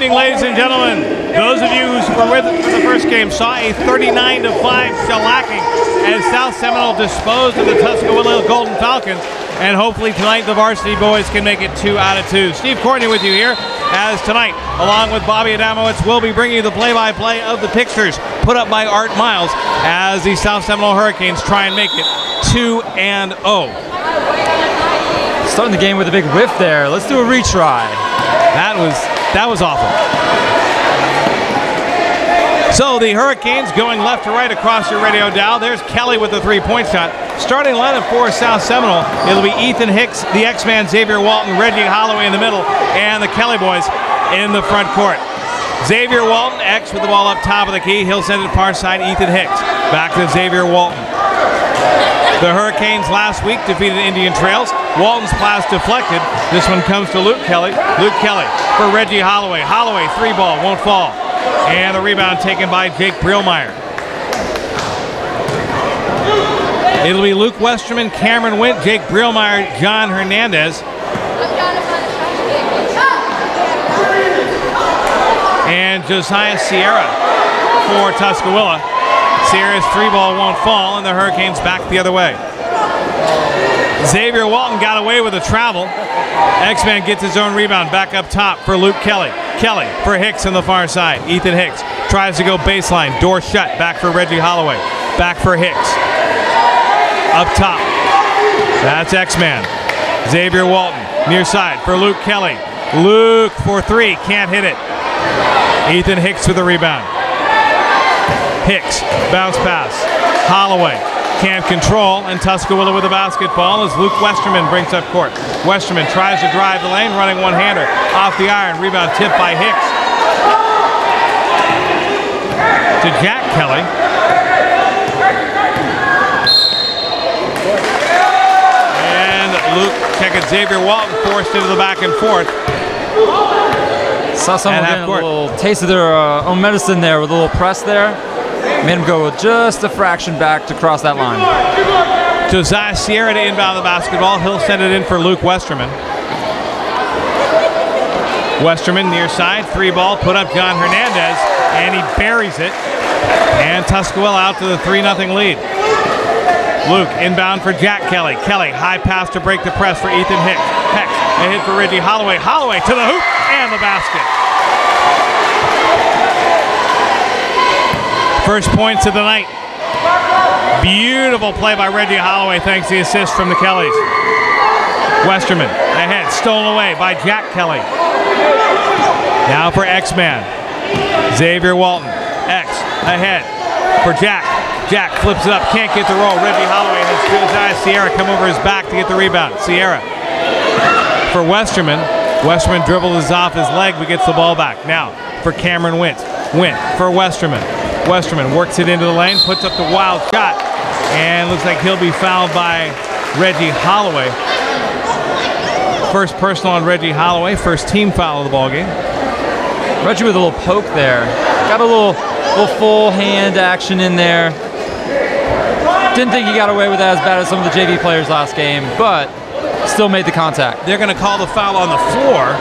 evening, ladies and gentlemen. Those of you who were with us for the first game saw a 39-5 shellacking as South Seminole disposed of the Tuskawilla Golden Falcons. And hopefully tonight the varsity boys can make it 2 out of 2. Steve Courtney with you here, as tonight, along with Bobby Adamowitz, will be bringing you the play-by-play of the pictures put up by Art Miles as the South Seminole Hurricanes try and make it 2-0. Starting the game with a big whiff there. Let's do a retry. That was awful. So the Hurricanes going left to right across your radio dial. There's Kelly with the three-point shot. Starting lineup for South Seminole, it'll be Ethan Hicks, the X-Man, Xavier Walton, Reggie Holloway in the middle, and the Kelly boys in the front court. Xavier Walton, X with the ball up top of the key. He'll send it far side, Ethan Hicks. Back to Xavier Walton. The Hurricanes last week defeated Indian Trails. Walton's pass deflected. This one comes to Luke Kelly. Luke Kelly for Reggie Holloway. Holloway, three ball, won't fall. And the rebound taken by Jake Brielmeyer. It'll be Luke Westerman, Cameron Wint, Jake Brielmeyer, John Hernandez. And Josiah Sierra for Tuskawilla. Sierra's three ball won't fall, and the Hurricanes back the other way. Xavier Walton got away with a travel. X-Man gets his own rebound back up top for Luke Kelly. Kelly for Hicks on the far side. Ethan Hicks tries to go baseline. Door shut. Back for Reggie Holloway. Back for Hicks. Up top. That's X-Man. Xavier Walton near side for Luke Kelly. Luke for three. Can't hit it. Ethan Hicks with the rebound. Hicks, bounce pass. Holloway can't control, and Tuskawilla with the basketball as Luke Westerman brings up court. Westerman tries to drive the lane, running one-hander off the iron. Rebound tipped by Hicks to Jack Kelly. And Luke, check it, Xavier Walton forced into the back and forth. Saw someone getting a little taste of their own medicine there with a little press there. Made him go just a fraction back to cross that line. Josiah Sierra to inbound the basketball. He'll send it in for Luke Westerman. Westerman near side, three ball, put up John Hernandez, and he buries it. And Tuskawilla out to the 3-0 lead. Luke inbound for Jack Kelly. Kelly, high pass to break the press for Ethan Hicks. Hicks, a hit for Reggie Holloway. Holloway to the hoop and the basket. First points of the night. Beautiful play by Reggie Holloway, thanks to the assist from the Kellys. Westerman ahead, stolen away by Jack Kelly. Now for X-Man. Xavier Walton. X ahead for Jack. Jack flips it up, can't get the roll. Reggie Holloway and Josiah Sierra come over his back to get the rebound. Sierra for Westerman. Westerman dribbles off his leg but gets the ball back. Now for Cameron Wint. Wint for Westerman. Westerman works it into the lane, puts up the wild shot, and looks like he'll be fouled by Reggie Holloway. First personal on Reggie Holloway, first team foul of the ball game. Reggie with a little poke there. Got a little full hand action in there. Didn't think he got away with that as bad as some of the JV players last game, but still made the contact. They're going to call the foul on the floor.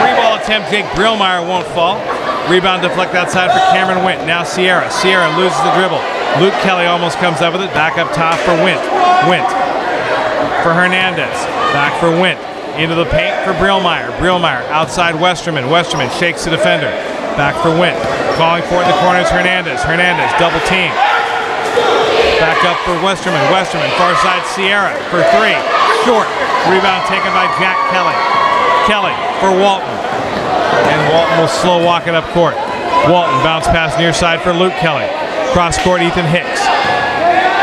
Three ball attempt, Jake Brielmeyer won't fall. Rebound deflect outside for Cameron Wint. Now Sierra. Sierra loses the dribble. Luke Kelly almost comes up with it. Back up top for Wint. Wint for Hernandez. Back for Wint. Into the paint for Brielmeyer. Brielmeyer outside Westerman. Westerman shakes the defender. Back for Wint. Calling for it in the corners, Hernandez. Hernandez double team. Back up for Westerman. Westerman far side Sierra for three. Short. Rebound taken by Jack Kelly. Kelly for Walton. And Walton will slow walk it up court. Walton bounce pass near side for Luke Kelly. Cross court Ethan Hicks.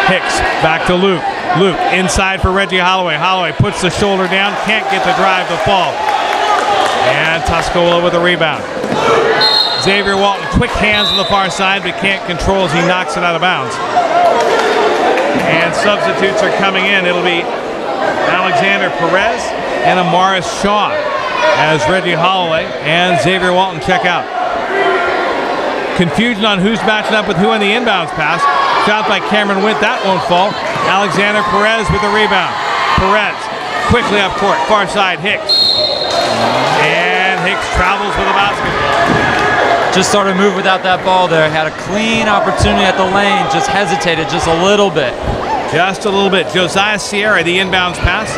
Hicks back to Luke. Luke inside for Reggie Holloway. Holloway puts the shoulder down, can't get the drive to fall. And Tuskawilla with a rebound. Xavier Walton, quick hands on the far side, but can't control as he knocks it out of bounds. And substitutes are coming in. It'll be Alexander Perez and Amaris Shaw as Reggie Holloway and Xavier Walton check out. Confusion on who's matching up with who on the inbounds pass. Shot by Cameron Wint, that won't fall. Alexander Perez with the rebound. Perez quickly up court, far side Hicks. And Hicks Hicks travels with a basketball. Just started to move without that ball there. Had a clean opportunity at the lane, just hesitated just a little bit. Just a little bit. Josiah Sierra, the inbounds pass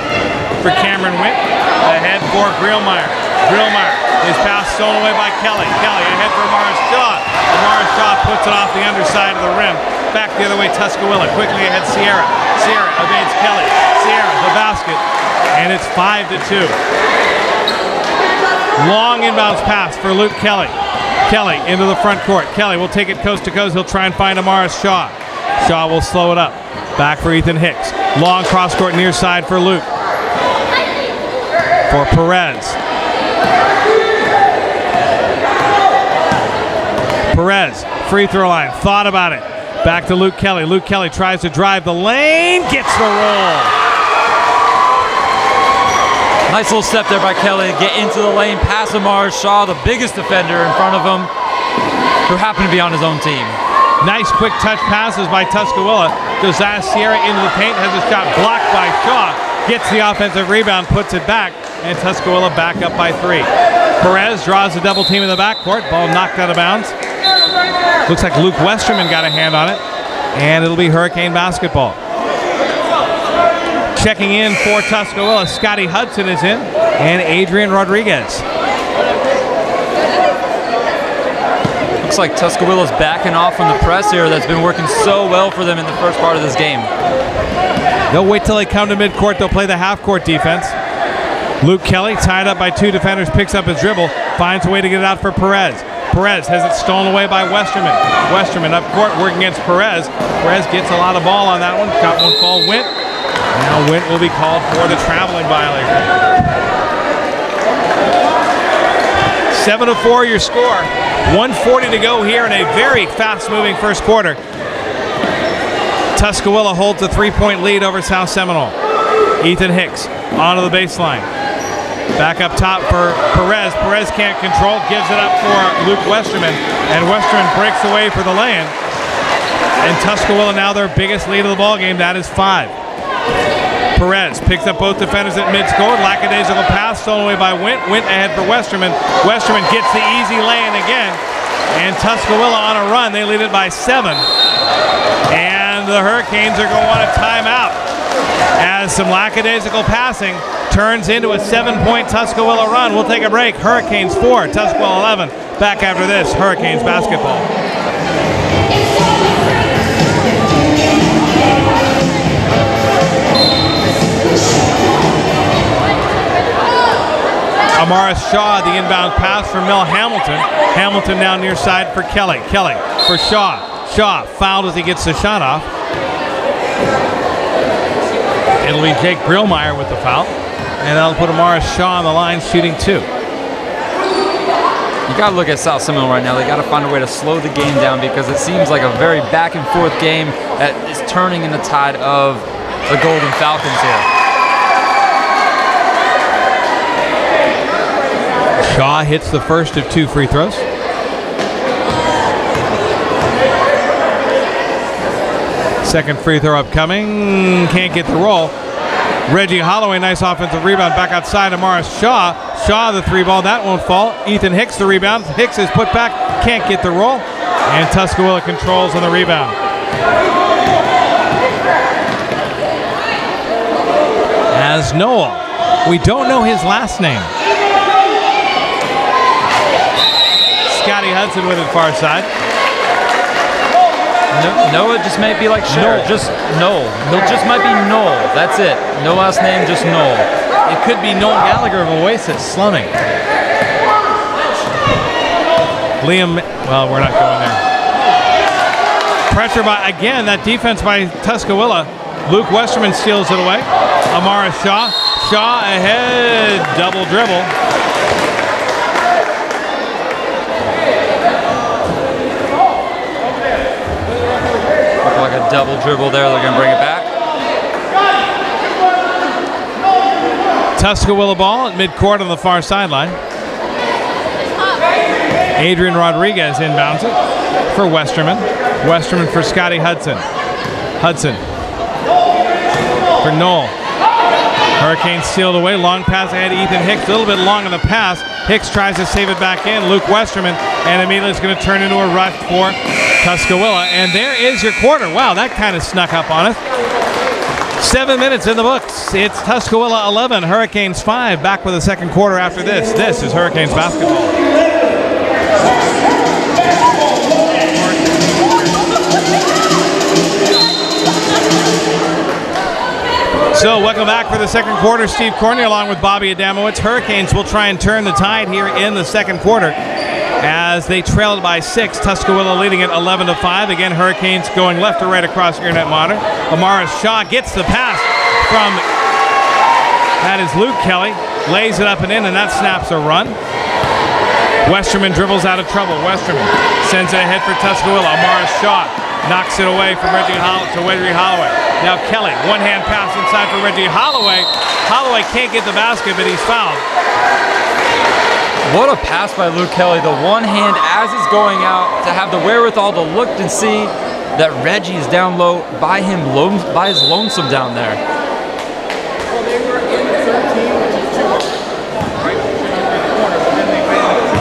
for Cameron Witt. Ahead for Grillmeyer. Grillmeyer, his pass stolen away by Kelly. Kelly ahead for Morris Shaw. Morris Shaw puts it off the underside of the rim. Back the other way, Tuskawilla. Quickly ahead, Sierra. Sierra evades Kelly. Sierra, the basket. And it's 5-2. Long inbounds pass for Luke Kelly. Kelly into the front court. Kelly will take it coast to coast. He'll try and find Morris Shaw. Shaw will slow it up. Back for Ethan Hicks. Long cross court near side for Luke. For Perez. Perez, free throw line. Thought about it. Back to Luke Kelly. Luke Kelly tries to drive the lane. Gets the roll. Nice little step there by Kelly to get into the lane, past Morris Shaw, the biggest defender in front of him, who happened to be on his own team. Nice quick touch passes by Tuskawilla. Josiah Sierra into the paint, has a shot blocked by Shaw. Gets the offensive rebound, puts it back, and Tuskawilla back up by 3. Perez draws a double team in the backcourt. Ball knocked out of bounds. Looks like Luke Westerman got a hand on it, and it'll be Hurricane basketball. Checking in for Tuskawilla, Scotty Hudson is in, and Adrian Rodriguez. Looks like Tuskawilla's backing off from the press here that's been working so well for them in the first part of this game. They'll wait till they come to midcourt. They'll play the half-court defense. Luke Kelly, tied up by 2 defenders, picks up his dribble, finds a way to get it out for Perez. Perez has it stolen away by Westerman. Westerman up court working against Perez. Perez gets a lot of ball on that one. Got one fall, Wint. Now Wint will be called for the traveling violation. 7-4 your score. 1:40 to go here in a very fast-moving first quarter. Tuskawilla holds a 3-point lead over South Seminole. Ethan Hicks onto the baseline. Back up top for Perez. Perez can't control, gives it up for Luke Westerman, and Westerman breaks away for the lay-in. And Tuskawilla now their biggest lead of the ball game. That is 5. Perez picks up both defenders at mid-court. Lackadaisical pass stolen away by Wint. Wint ahead for Westerman. Westerman gets the easy lay-in again. And Tuskawilla on a run. They lead it by 7. And the Hurricanes are going to want a timeout, as some lackadaisical passing turns into a 7-point Tuskawilla run. We'll take a break. Hurricanes 4, Tuskawilla 11. Back after this, Hurricanes basketball. Amaris Shaw, the inbound pass for Mel Hamilton. Hamilton now near side for Kelly. Kelly for Shaw. Shaw fouled as he gets the shot off. It'll be Jake Brillmeyer with the foul. And that'll put Amaris Shaw on the line shooting 2. You got to look at South Seminole right now. They got to find a way to slow the game down, because it seems like a very back and forth game that is turning in the tide of the Golden Falcons here. Shaw hits the first of 2 free throws. Second free throw upcoming. Can't get the roll. Reggie Holloway, nice offensive rebound back outside. Amaris Shaw. Shaw the 3-ball. That won't fall. Ethan Hicks the rebound. Hicks is put back. Can't get the roll. And Tuskawilla controls on the rebound. As Noel. We don't know his last name. Scotty Hudson with it far side. Noah just may be like Cher. Noel. Just Noel. It just might be Noel. That's it. No last name, just Noel. It could be Noel Gallagher of Oasis slumming. Liam, well, we're not going there. Pressure by, again, that defense by Tuskawilla. Luke Westerman steals it away. Amaris Shaw. Shaw ahead, double dribble. Like a double dribble there. They're going to bring it back. Tuskawilla ball at midcourt on the far sideline. Adrian Rodriguez inbounds it for Westerman. Westerman for Scotty Hudson. Hudson for Noel. Hurricanes sealed away. Long pass ahead to Ethan Hicks. A little bit long on the pass. Hicks tries to save it back in. Luke Westerman. And immediately it's going to turn into a rush for Tuskawilla. And there is your quarter. Wow, that kind of snuck up on us. 7 minutes in the books. It's Tuskawilla 11, Hurricanes 5. Back with the second quarter after this. This is Hurricanes basketball. So welcome back for the second quarter. Steve Corney along with Bobby Adamowicz. Hurricanes will try and turn the tide here in the second quarter as they trailed by 6. Tuskawilla leading it 11-5. Again, Hurricanes going left to right across your net monitor. Amaris Shaw gets the pass from, that is Luke Kelly. Lays it up and in, and that snaps a run. Westerman dribbles out of trouble. Westerman sends it ahead for Tuskawilla. Amaris Shaw knocks it away from Reggie Holloway. Now Kelly, one-hand pass inside for Reggie Holloway. Holloway can't get the basket, but he's fouled. What a pass by Luke Kelly. The one hand as it's going out to have the wherewithal to look and see that Reggie is down low by his lonesome down there.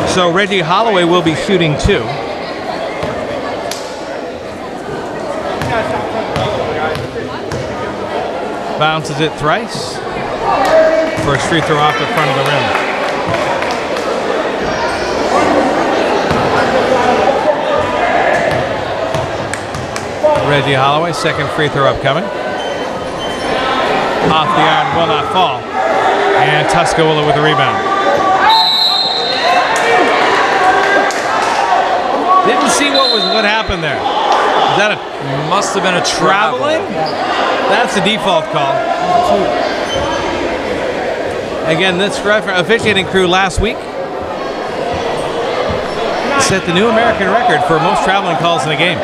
So Reggie Holloway will be shooting 2. Bounces it thrice. First free throw off the front of the rim. Reggie Holloway, second free throw upcoming. Off the iron, will not fall. And Tuskawilla with the rebound. Didn't see what happened there. Is that must have been a traveling? That's the default call. Again, this officiating crew last week set the new American record for most traveling calls in a game.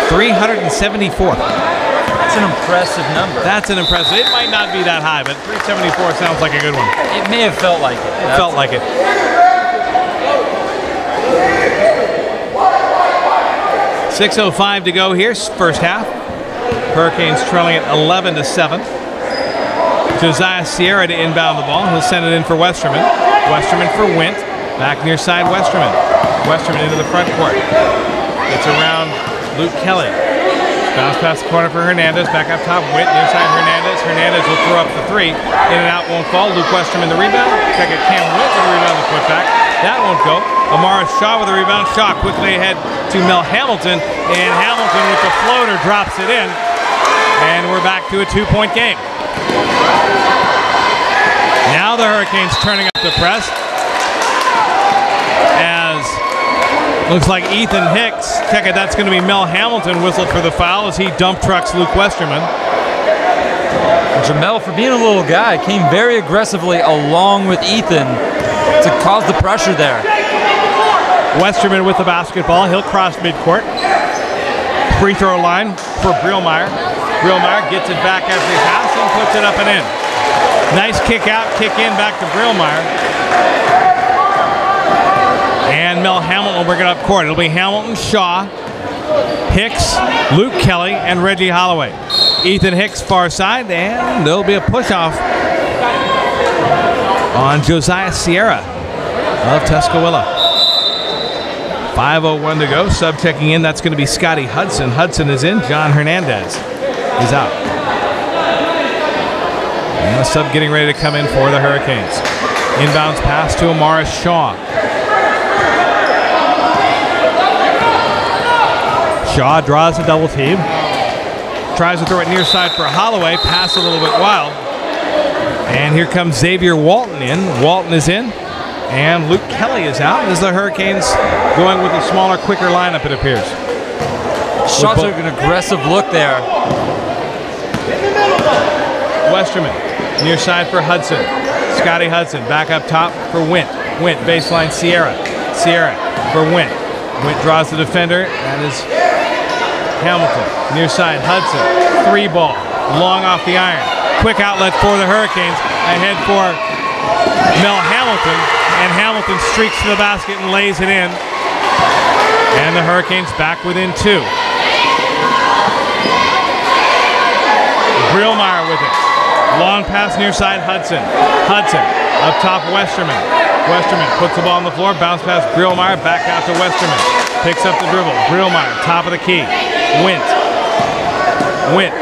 374. That's an impressive number. That's an impressive. It might not be that high, but 374 sounds like a good one. It may have felt like it. It felt like it. .6:05 to go here, first half. Hurricanes trailing at 11-7. Josiah Sierra to inbound the ball. He'll send it in for Westerman. Westerman for Wint. Back near side Westerman. Westerman into the front court. It's around Luke Kelly. Bounce past the corner for Hernandez. Back up top. Wint near side Hernandez. Hernandez will throw up the 3. In and out won't fall. Luke Westerman the rebound. Check it. Cam Wint with the rebound, the putback. That won't go. Amaris Shaw with the rebound. Shaw quickly ahead to Mel Hamilton. And Hamilton with the floater drops it in. And we're back to a 2-point game. Now the Hurricanes turning up the press. As looks like Ethan Hicks, check it, that's going to be Mel Hamilton whistled for the foul as he dump trucks Luke Westerman. Jamel, for being a little guy, came very aggressively along with Ethan to cause the pressure there. Westerman with the basketball. He'll cross midcourt. Free throw line for Brillmeyer. Brillmeyer gets it back after he passes and puts it up and in. Nice kick out, kick in back to Brillmeyer. And Mel Hamilton will bring it up court. It'll be Hamilton, Shaw, Hicks, Luke Kelly, and Reggie Holloway. Ethan Hicks far side, and there'll be a push-off on Josiah Sierra of Tuskawilla. 5:01 to go. Sub checking in. That's going to be Scotty Hudson. Hudson is in. John Hernandez is out. And the sub getting ready to come in for the Hurricanes. Inbounds pass to Amaris Shaw. Shaw draws a double team. Tries to throw it near side for Holloway. Pass a little bit wild. And here comes Xavier Walton in. Walton is in. And Luke Kelly is out as the Hurricanes going with a smaller, quicker lineup, it appears. Shaw took an aggressive look there. Westerman, near side for Hudson. Scotty Hudson, back up top for Wint. Wint, baseline Sierra. Sierra for Wint. Wint draws the defender. That is Hamilton. Near side, Hudson. 3 ball. Long off the iron. Quick outlet for the Hurricanes. Ahead for Mel Hamilton. And Hamilton streaks to the basket and lays it in. And the Hurricanes back within 2. Brillmeyer with it. Long pass near side, Hudson. Hudson up top, Westerman. Westerman puts the ball on the floor, bounce pass Brillmeyer, back out to Westerman. Picks up the dribble. Brillmeyer, top of the key. Wint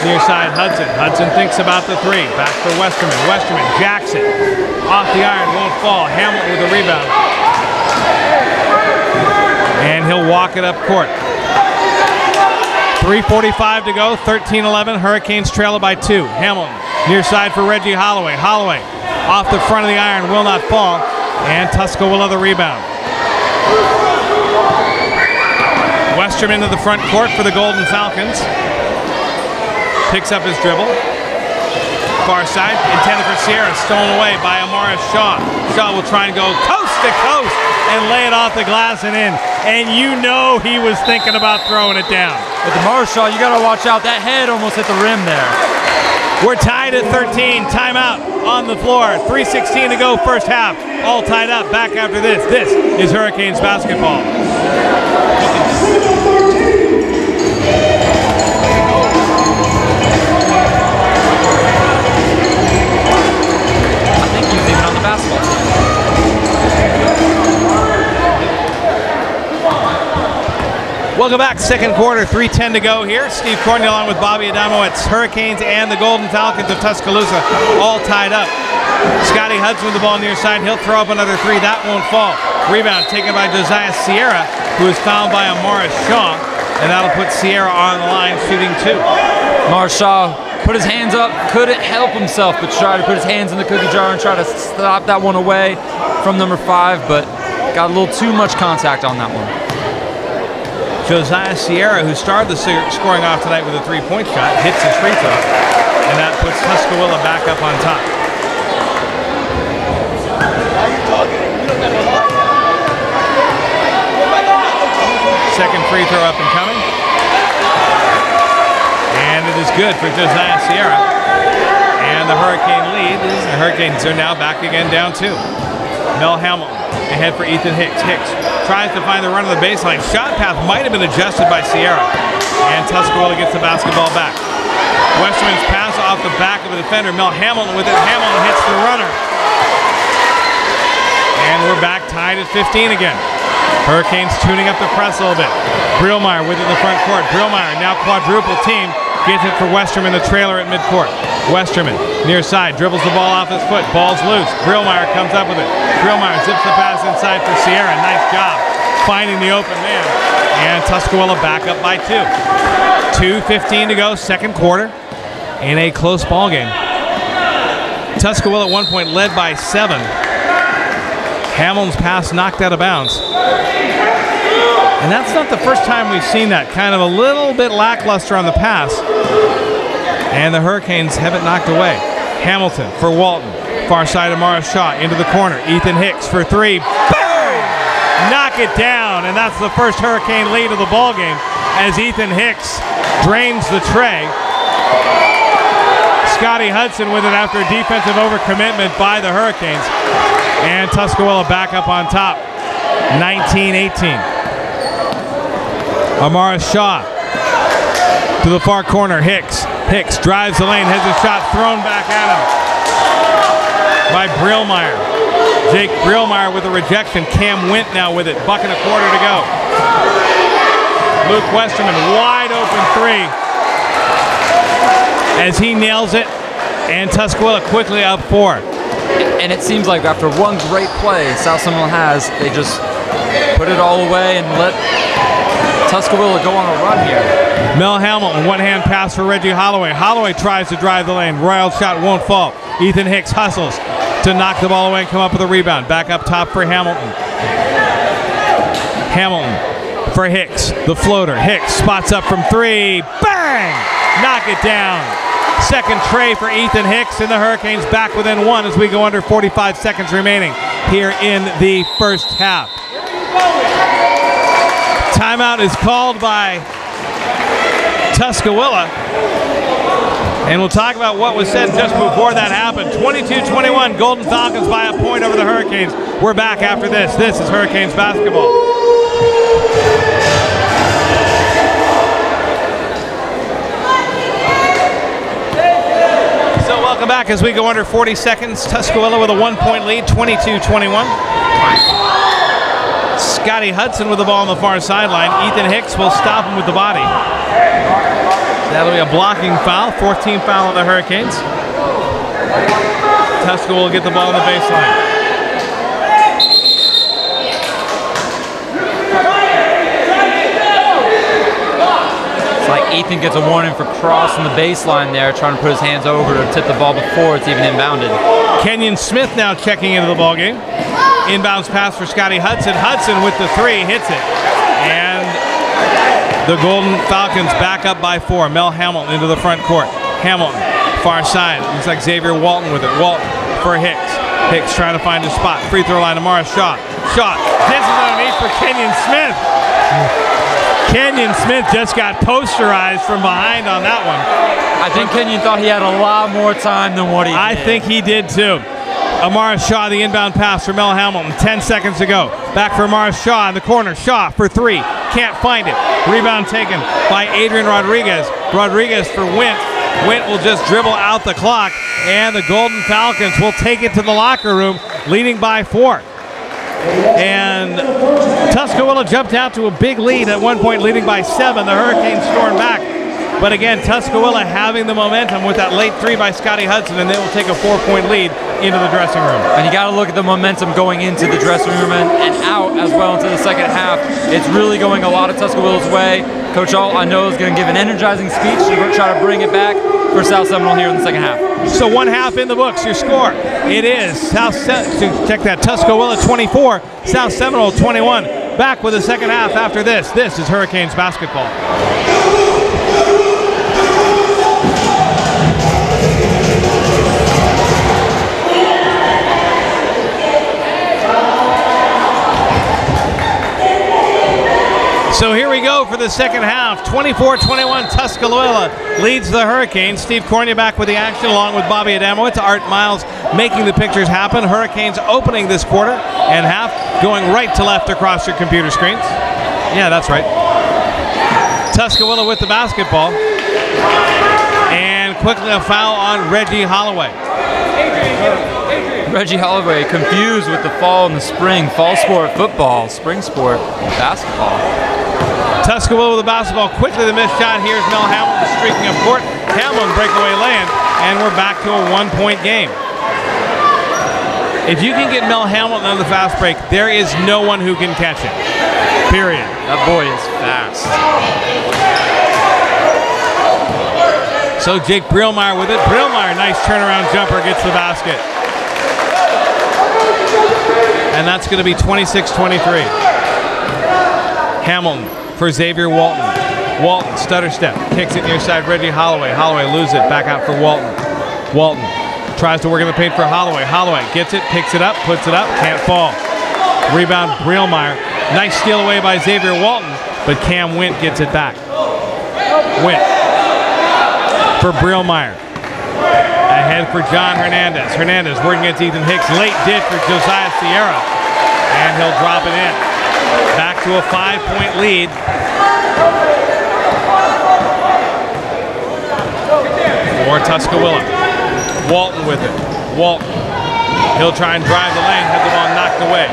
near side, Hudson. Hudson thinks about the three. Back for Westerman. Westerman jacks it. Off the iron, won't fall. Hamilton with the rebound. And he'll walk it up court. 3:45 to go, 13-11. Hurricanes trail it by 2. Hamilton near side for Reggie Holloway. Holloway off the front of the iron, will not fall. And Tuskawilla the rebound. Westerman to the front court for the Golden Falcons. Picks up his dribble. Far side, intended for Sierra, stolen away by Amaris Shaw. Shaw will try and go coast to coast and lay it off the glass and in. And you know he was thinking about throwing it down. With Amaris Shaw, you got to watch out. That head almost hit the rim there. We're tied at 13. Timeout on the floor. 3:16 to go, first half. All tied up. Back after this. This is Hurricanes basketball. I think he's even on the basketball team. Welcome back, second quarter, 3:10 to go here. Steve Cornell along with Bobby Adamowitz. Hurricanes and the Golden Falcons of Tuscaloosa all tied up. Scotty Hudson with the ball near side. He'll throw up another three. That won't fall. Rebound taken by Josiah Sierra, who is fouled by Amaris Shaw. And that'll put Sierra on the line, shooting 2. Amaris Shaw put his hands up, couldn't help himself, but tried to put his hands in the cookie jar and try to stop that one away from number 5, but got a little too much contact on that one. Josiah Sierra, who started the scoring off tonight with a three-point shot, hits his free throw, and that puts Tuskawilla back up on top. Second free throw up and coming. And it is good for Josiah Sierra. And the Hurricane lead is the Hurricanes are now back again down 2. Mel Hamilton ahead for Ethan Hicks. Hicks tries to find the run of the baseline. Shot path might have been adjusted by Sierra. And Tuskawilla gets the basketball back. Westerman's pass off the back of the defender. Mel Hamilton with it. Hamilton hits the runner. And we're back tied at 15 again. Hurricanes tuning up the press a little bit. Brillmeyer with it in the front court. Brillmeyer now quadruple team. Gets it for Westerman, the trailer at midcourt. Westerman near side, dribbles the ball off his foot. Ball's loose. Brillmeyer comes up with it. Brillmeyer zips the pass inside for Sierra. Nice job finding the open man. And Tuskawilla back up by 2. 2:15 to go, second quarter. In a close ball game. Tuskawilla at one point led by 7. Hamilton's pass knocked out of bounds. And that's not the first time we've seen that. Kind of a little bit lackluster on the pass. And the Hurricanes have it knocked away. Hamilton for Walton. Far side of Amaris Shaw into the corner. Ethan Hicks for 3. Bang! Knock it down. And that's the first Hurricane lead of the ball game as Ethan Hicks drains the tray. Scotty Hudson with it after a defensive overcommitment by the Hurricanes. And Tuskawilla back up on top. 19-18. Amaris Shaw to the far corner. Hicks drives the lane, has a shot thrown back at him by Brillmeyer. Jake Brillmeyer with a rejection. Cam Wint now with it. Buck and a quarter to go. Luke Westerman, wide open 3 as he nails it, and Tuskawilla quickly up 4. And it seems like after one great play South Seminole has, they just put it all away and let Tuskawilla go on a run here. Mel Hamilton, one-hand pass for Reggie Holloway. Holloway tries to drive the lane. Wild shot won't fall. Ethan Hicks hustles to knock the ball away and come up with a rebound. Back up top for Hamilton. Hamilton for Hicks. The floater. Hicks spots up from 3. Bang! Knock it down. Second tray for Ethan Hicks, and the Hurricanes back within 1 as we go under 45 seconds remaining here in the first half. Timeout is called by Tuskawilla. And we'll talk about what was said just before that happened. 22-21, Golden Falcons by a point over the Hurricanes. We're back after this. This is Hurricanes basketball. So Welcome back as we go under 40 seconds. Tuskawilla with a 1-point lead, 22-21. Scotty Hudson with the ball on the far sideline. Ethan Hicks will stop him with the body. That'll be a blocking foul, 14th foul of the Hurricanes. Tuskawilla will get the ball on the baseline. It's like Ethan gets a warning for crossing the baseline there, trying to put his hands over to tip the ball before it's even inbounded. Kenyon Smith now checking into the ball game. Inbounds pass for Scotty Hudson. Hudson with the 3 hits it. And the Golden Falcons back up by 4. Mel Hamilton into the front court. Hamilton, far side. Looks like Xavier Walton with it. Walton for Hicks. Hicks trying to find a spot. Free throw line to Morris. Shot. This is underneath for Kenyon Smith. Kenyon Smith just got posterized from behind on that one. I think Kenyon thought he had a lot more time than what he did. I think he did too. Amaris Shaw, the inbound pass for Mel Hamilton. 10 seconds to go. Back for Amaris Shaw in the corner. Shaw for 3. Can't find it. Rebound taken by Adrian Rodriguez. Rodriguez for Wint. Wint will just dribble out the clock, and the Golden Falcons will take it to the locker room, leading by 4. And Tuskawilla jumped out to a big lead at one point, leading by 7. The Hurricanes stormed back. But again, Tuskawilla having the momentum with that late 3 by Scotty Hudson, and they will take a 4-point lead into the dressing room. And you got to look at the momentum going into the dressing room and out as well into the second half. It's really going a lot of Tuskawilla's way. Coach Alt, I know, is going to give an energizing speech to try to bring it back for South Seminole here in the second half. So 1 half in the books. Your score, it is check that, Tuskawilla 24, South Seminole 21. Back with the second half after this. This is Hurricanes basketball. So here we go for the second half. 24-21, Tuskawilla leads the Hurricanes. Steve Cornia back with the action along with Bobby Adamowitz. Art Miles making the pictures happen. Hurricanes opening this quarter and half, going right to left across your computer screens. Yeah, that's right. Tuskawilla with the basketball. And quickly a foul on Reggie Holloway. Reggie Holloway confused with the fall and the spring. Fall sport football, spring sport basketball. Tuskawilla with the basketball. Quickly the missed shot. Here's Mel Hamilton streaking up court. Hamilton breakaway lay-in, and we're back to a 1-point game. If you can get Mel Hamilton on the fast break, there is no one who can catch him. Period. That boy is fast. So Jake Brielmeyer with it. Brielmeyer, nice turnaround jumper, gets the basket. And that's going to be 26-23. Hamilton for Xavier Walton. Walton, stutter step, kicks it near side, Reggie Holloway. Holloway loses it, back out for Walton. Walton tries to work in the paint for Holloway. Holloway gets it, picks it up, puts it up, can't fall. Rebound, Brielmeyer. Nice steal away by Xavier Walton, but Cam Wint gets it back. Wint for Brielmeyer. Ahead for John Hernandez. Hernandez working against Ethan Hicks. Late ditch for Josiah Sierra. And he'll drop it in. Back to a 5-point lead. For Tuskawilla. Walton with it. Walton. He'll try and drive the lane. Has the ball knocked away.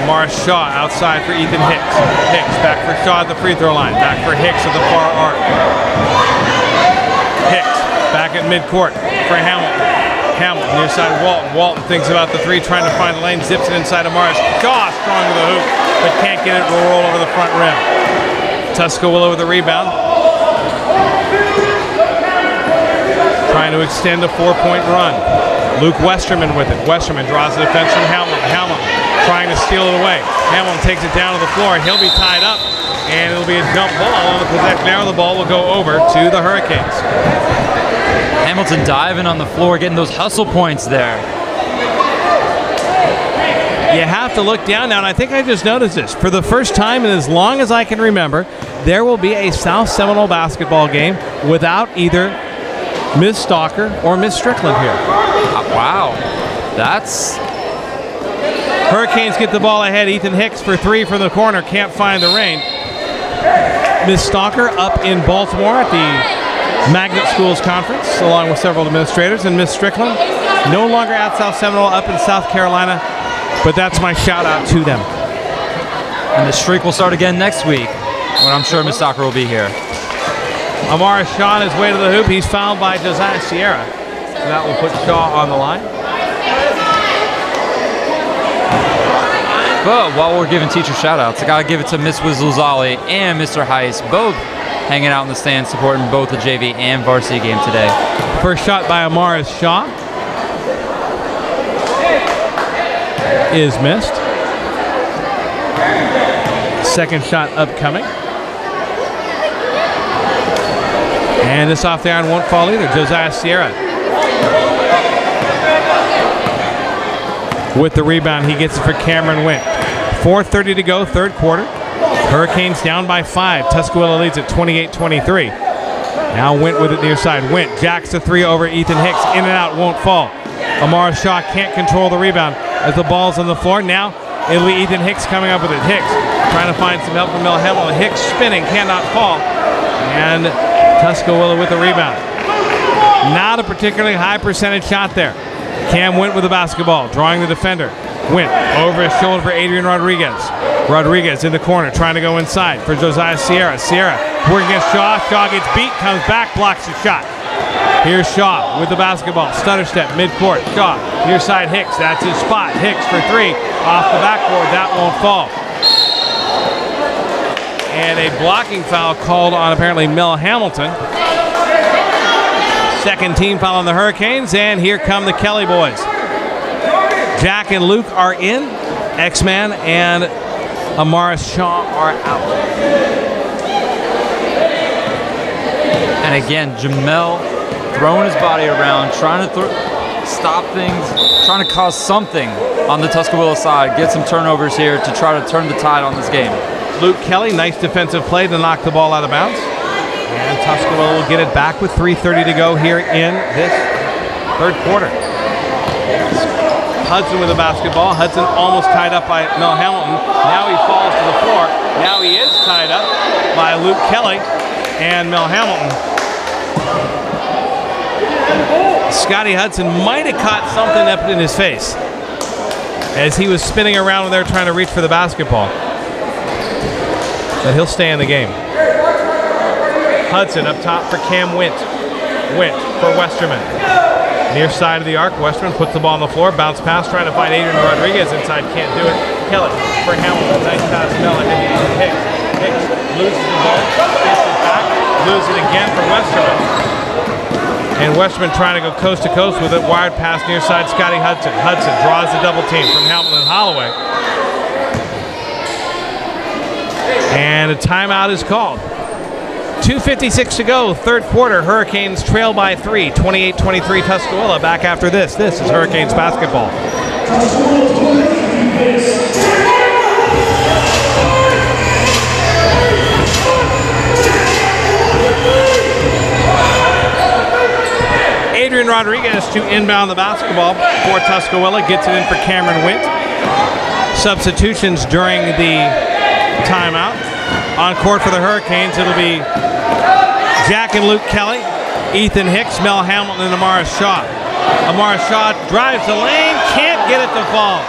Morris Shaw outside for Ethan Hicks. Hicks back for Shaw at the free throw line. Back for Hicks at the far arc. Hicks back at midcourt for Hamilton. Hamilton near side Walton. Walton thinks about the 3, trying to find the lane. Zips it inside of Morris. Shaw strong to the hoop, but can't get it to roll over the front rim. Tuskawilla with the rebound. Trying to extend a 4-point run. Luke Westerman with it. Westerman draws the defense from Hamilton. Hamilton trying to steal it away. Hamilton takes it down to the floor. He'll be tied up, and it'll be a jump ball on the possession. Now the ball will go over to the Hurricanes. Hamilton diving on the floor, getting those hustle points there. You have to look down now, and I think I just noticed this. For the first time in as long as I can remember, there will be a South Seminole basketball game without either Ms. Stalker or Ms. Strickland here. Wow. That's... Hurricanes get the ball ahead. Ethan Hicks for 3 from the corner. Can't find the rain. Ms. Stalker up in Baltimore at the Magnet Schools Conference, along with several administrators, and Miss Strickland, no longer at South Seminole, up in South Carolina, but that's my shout out to them. And the streak will start again next week, when I'm sure Miss Soccer will be here. Amara Shaw on his way to the hoop. He's fouled by Josiah Sierra. So that will put Shaw on the line. But while we're giving teacher shout-outs, I got to give it to Miss Wizluzali and Mr. Heiss, both hanging out in the stands supporting both the JV and varsity game today. First shot by Amara Shaw is missed. Second shot upcoming. And this off the iron won't fall either. Josiah Sierra with the rebound. He gets it for Cameron Wint. 4:30 to go, third quarter. Hurricanes down by 5. Tuskawilla leads at 28-23. Now Wint with it near side. Wint jacks the three over Ethan Hicks. In and out, won't fall. Amara Shaw can't control the rebound as the ball's on the floor. Now it'll be Ethan Hicks coming up with it. Hicks trying to find some help from Mel Hamilton. Hicks spinning, cannot fall. And Tuskawilla with the rebound. Not a particularly high percentage shot there. Cam Wint with the basketball, drawing the defender. Wint over his shoulder for Adrian Rodriguez. Rodriguez in the corner, trying to go inside for Josiah Sierra. Sierra working against Shaw. Shaw gets beat, comes back, blocks the shot. Here's Shaw with the basketball. Stutter step, midcourt. Shaw, near side Hicks. That's his spot. Hicks for three. Off the backboard. That won't fall. And a blocking foul called on apparently Mel Hamilton. Second team foul on the Hurricanes. And here come the Kelly boys. Jack and Luke are in. X-Man and Amaris Shaw are out. And again, Jamel throwing his body around, trying to stop things, trying to cause something on the Tuskawilla side, get some turnovers here to try to turn the tide on this game. Luke Kelly, nice defensive play to knock the ball out of bounds. And Tuskawilla will get it back with 3:30 to go here in this third quarter. Hudson with the basketball. Hudson almost tied up by Mel Hamilton. Now he falls to the floor. Now he is tied up by Luke Kelly and Mel Hamilton. Scotty Hudson might have caught something up in his face as he was spinning around when they were trying to reach for the basketball. But he'll stay in the game. Hudson up top for Cam Wint. Wint for Westerman. Near side of the arc, Westerman puts the ball on the floor, bounce pass, trying to find Adrian Rodriguez inside, can't do it. Kelly for Hamilton, nice pass, Mel, and Hicks. Hicks loses the ball, gets it back, loses it again for Westerman. And Westerman trying to go coast to coast with it, wired pass near side, Scotty Hudson. Hudson draws the double team from Hamilton and Holloway. And a timeout is called. 2:56 to go, third quarter. Hurricanes trail by 3, 28-23 Tuskawilla. Back after this. This is Hurricanes basketball. Adrian Rodriguez to inbound the basketball for Tuskawilla. Gets it in for Cameron Wint. Substitutions during the timeout. On court for the Hurricanes, it'll be Jack and Luke Kelly, Ethan Hicks, Mel Hamilton, and Amaris Shaw. Amaris Shaw drives the lane, can't get it to fall.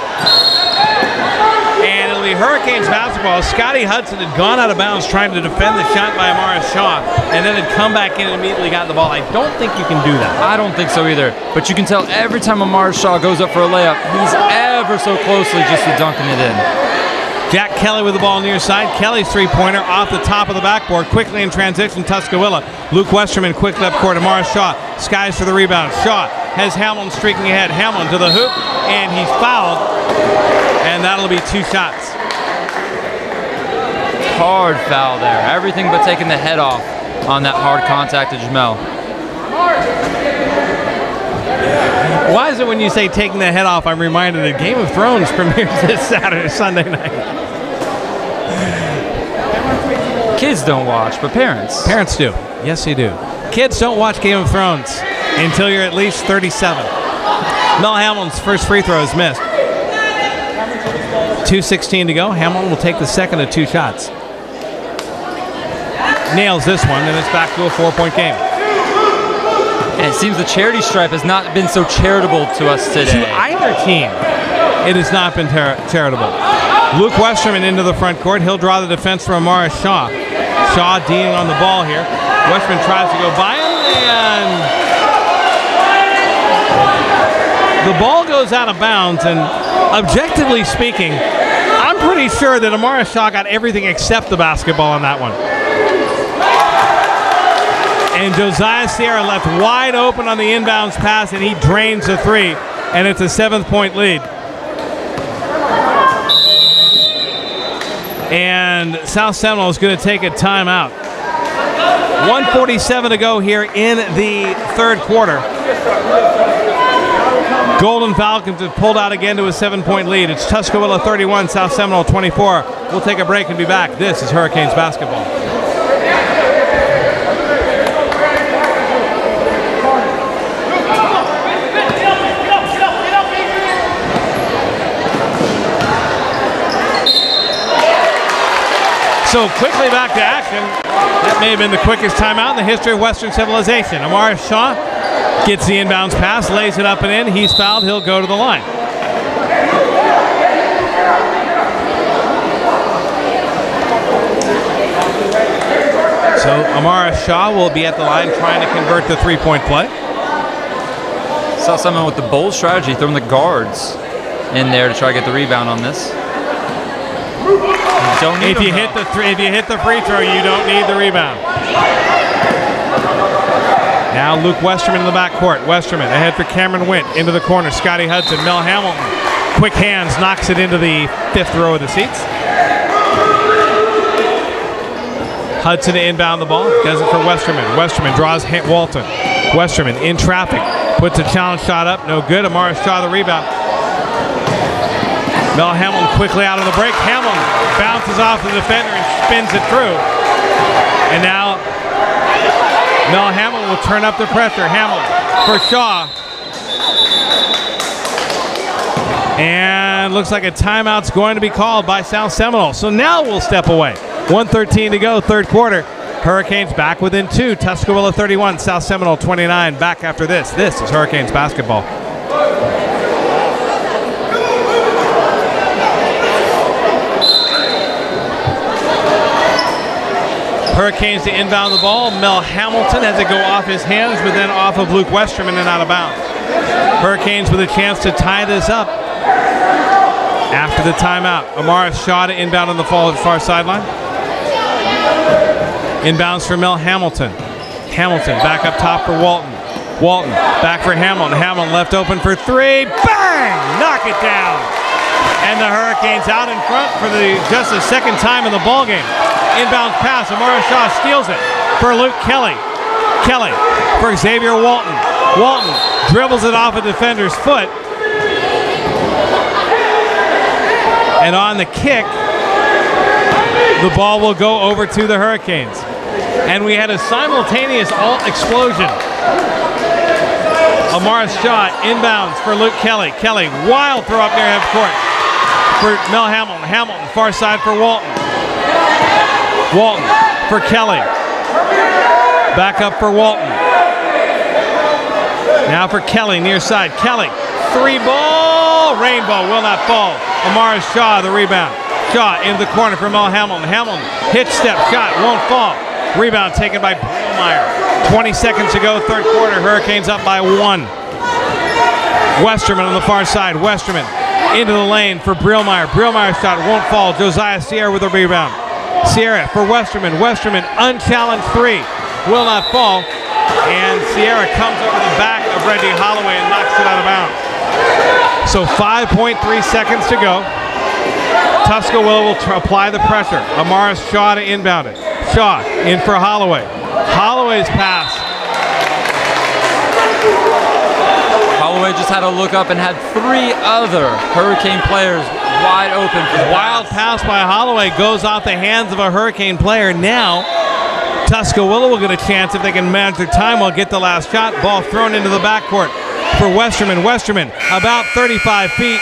And it'll be Hurricanes basketball. Scotty Hudson had gone out of bounds trying to defend the shot by Amaris Shaw, and then had come back in and immediately got the ball. I don't think you can do that. I don't think so either. But you can tell every time Amaris Shaw goes up for a layup, he's ever so closely just to dunking it in. Jack Kelly with the ball near side. Kelly's three-pointer off the top of the backboard. Quickly in transition, Tuskawilla. Luke Westerman quickly up court. Amaris Shaw skies for the rebound. Shaw has Hamilton streaking ahead. Hamilton to the hoop, and he's fouled. And that'll be 2 shots. Hard foul there. Everything but taking the head off on that hard contact to Jamel. Why is it when you say taking the head off, I'm reminded that Game of Thrones premieres this Sunday night? Kids don't watch, but parents. Parents do. Yes, they do. Kids don't watch Game of Thrones until you're at least 37. Mel Hamilton's first free throw is missed. 2:16 to go. Hamilton will take the second of 2 shots. Nails this one, and it's back to a 4-point game. And it seems the charity stripe has not been so charitable to us today. To either team, it has not been charitable. Luke Westerman into the front court. He'll draw the defense from Amaris Shaw. Shaw D'ing on the ball here. Westerman tries to go by him, and the ball goes out of bounds. And objectively speaking, I'm pretty sure that Amaris Shaw got everything except the basketball on that one. And Josiah Sierra left wide open on the inbounds pass, and he drains the three, and it's a 7-point lead. And South Seminole is going to take a timeout. 1:47 to go here in the third quarter. Golden Falcons have pulled out again to a 7-point lead. It's Tuskawilla 31, South Seminole 24. We'll take a break and be back. This is Hurricanes basketball. So quickly back to action. That may have been the quickest timeout in the history of Western civilization. Amaris Shaw gets the inbounds pass, lays it up and in. He's fouled. He'll go to the line. So Amaris Shaw will be at the line trying to convert the three-point play. Saw someone with the bold strategy, throwing the guards in there to try to get the rebound on this. If you hit the free throw, you don't need the rebound. Now Luke Westerman in the backcourt. Westerman ahead for Cameron Wint into the corner. Scotty Hudson, Mel Hamilton, quick hands, knocks it into the fifth row of the seats. Hudson to inbound the ball, does it for Westerman. Westerman draws Walton. Westerman in traffic, puts a challenge shot up, no good. Amaris Shaw the rebound. Mel Hamilton quickly out of the break. Hamilton bounces off the defender and spins it through. And now Mel Hamilton will turn up the pressure. Hamilton for Shaw. And looks like a timeout's going to be called by South Seminole. So now we'll step away. 1:13 to go, third quarter. Hurricanes back within 2. Tuskawilla 31, South Seminole 29. Back after this. This is Hurricanes basketball. Hurricanes to inbound the ball. Mel Hamilton has it go off his hands, but then off of Luke Westerman and out of bounds. Hurricanes with a chance to tie this up after the timeout. Amaris Shaw to inbound on the far sideline. Inbounds for Mel Hamilton. Hamilton back up top for Walton. Walton back for Hamilton. Hamilton left open for three. Bang! Knock it down. And the Hurricanes out in front for just the second time in the ballgame. Inbounds pass. Amaris Shaw steals it for Luke Kelly. Kelly for Xavier Walton. Walton dribbles it off a defender's foot. And on the kick, the ball will go over to the Hurricanes. And we had a simultaneous alt explosion. Amaris Shaw inbounds for Luke Kelly. Kelly, wild throw up near half court for Mel Hamilton. Hamilton, far side for Walton. Walton for Kelly. Back up for Walton. Now for Kelly, near side. Kelly, three ball. Rainbow will not fall. Amaris Shaw, the rebound. Shaw into the corner for Mel Hamilton. Hamilton, hitch step shot, won't fall. Rebound taken by Breelmeyer. 20 seconds to go, third quarter. Hurricanes up by 1. Westerman on the far side. Westerman into the lane for Breelmeyer. Breelmeyer's shot won't fall. Josiah Sierra with a rebound. Sierra for Westerman. Westerman, unchallenged three. Will not fall. And Sierra comes over the back of Reggie Holloway and knocks it out of bounds. So 5.3 seconds to go. Tuskawilla will apply the pressure. Amaris Shaw to inbound it. Shaw in for Holloway. Holloway's pass. Holloway just had to look up and had 3 other Hurricane players wide open for the wild pass by Holloway goes off the hands of a Hurricane player. Now Tuskawilla will get a chance if they can manage their time. Will get the last shot. Ball thrown into the backcourt for Westerman. Westerman about 35 feet.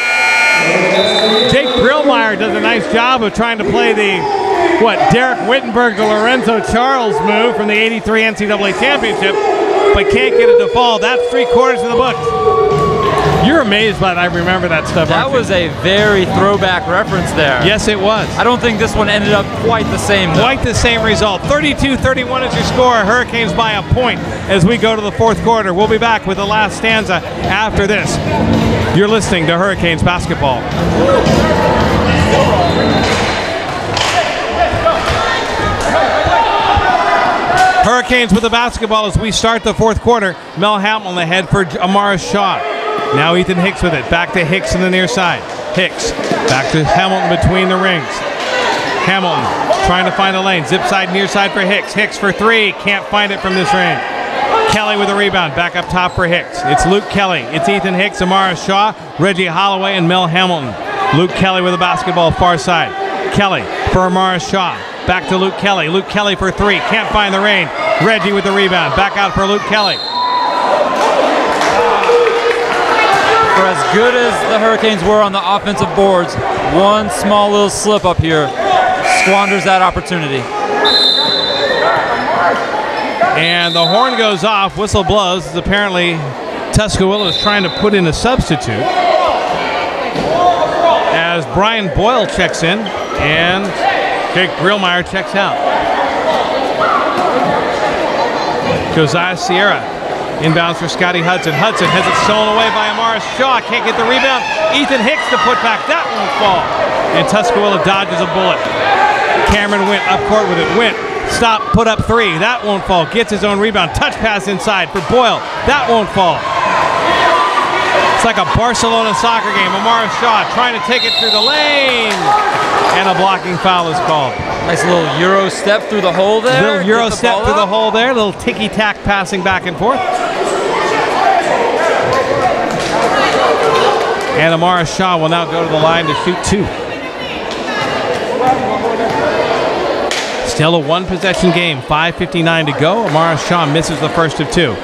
Jake Breelmeyer does a nice job of trying to play the Derek Wittenberg to Lorenzo Charles move from the '83 NCAA championship. but can't get it to fall. That's 3/4 of the book. You're amazed by that. I remember that stuff. That was a very throwback reference there. Yes, it was. I don't think this one ended up quite the same, though. Quite the same result. 32-31 is your score. Hurricanes by a point as we go to the 4th quarter. We'll be back with the last stanza after this. You're listening to Hurricanes basketball. Hurricanes with the basketball as we start the 4th quarter. Mel Hamilton ahead for Amaris Shaw. Now Ethan Hicks with it. Back to Hicks in the near side. Hicks back to Hamilton between the rings. Hamilton trying to find a lane. Zip side, near side for Hicks. Hicks for 3. Can't find it from this range. Kelly with a rebound. Back up top for Hicks. It's Luke Kelly. It's Ethan Hicks, Amaris Shaw, Reggie Holloway, and Mel Hamilton. Luke Kelly with the basketball far side. Kelly for Amaris Shaw. Back to Luke Kelly. Luke Kelly for 3. Can't find the lane. Reggie with the rebound. Back out for Luke Kelly. For as good as the Hurricanes were on the offensive boards, one small little slip up here squanders that opportunity. And the horn goes off, whistle blows. As apparently Tuskawilla is trying to put in a substitute. As Brian Boyle checks in and Jake Brillmeyer checks out. Josiah Sierra inbounds for Scotty Hudson. Hudson has it stolen away by Amaris Shaw. Can't get the rebound. Ethan Hicks to put back. That won't fall. And Tuskawilla dodges a bullet. Cameron Wint up court with it. Wint, stop, put up 3. That won't fall. Gets his own rebound. Touch pass inside for Boyle. That won't fall. It's like a Barcelona soccer game. Amaris Shaw trying to take it through the lane. And a blocking foul is called. Nice little Euro step through the hole there. Little Euro step through the hole there. Little ticky-tack passing back and forth. And Amaris Shaw will now go to the line to shoot 2. Still a 1-possession game. 5:59 to go. Amaris Shaw misses the first of 2.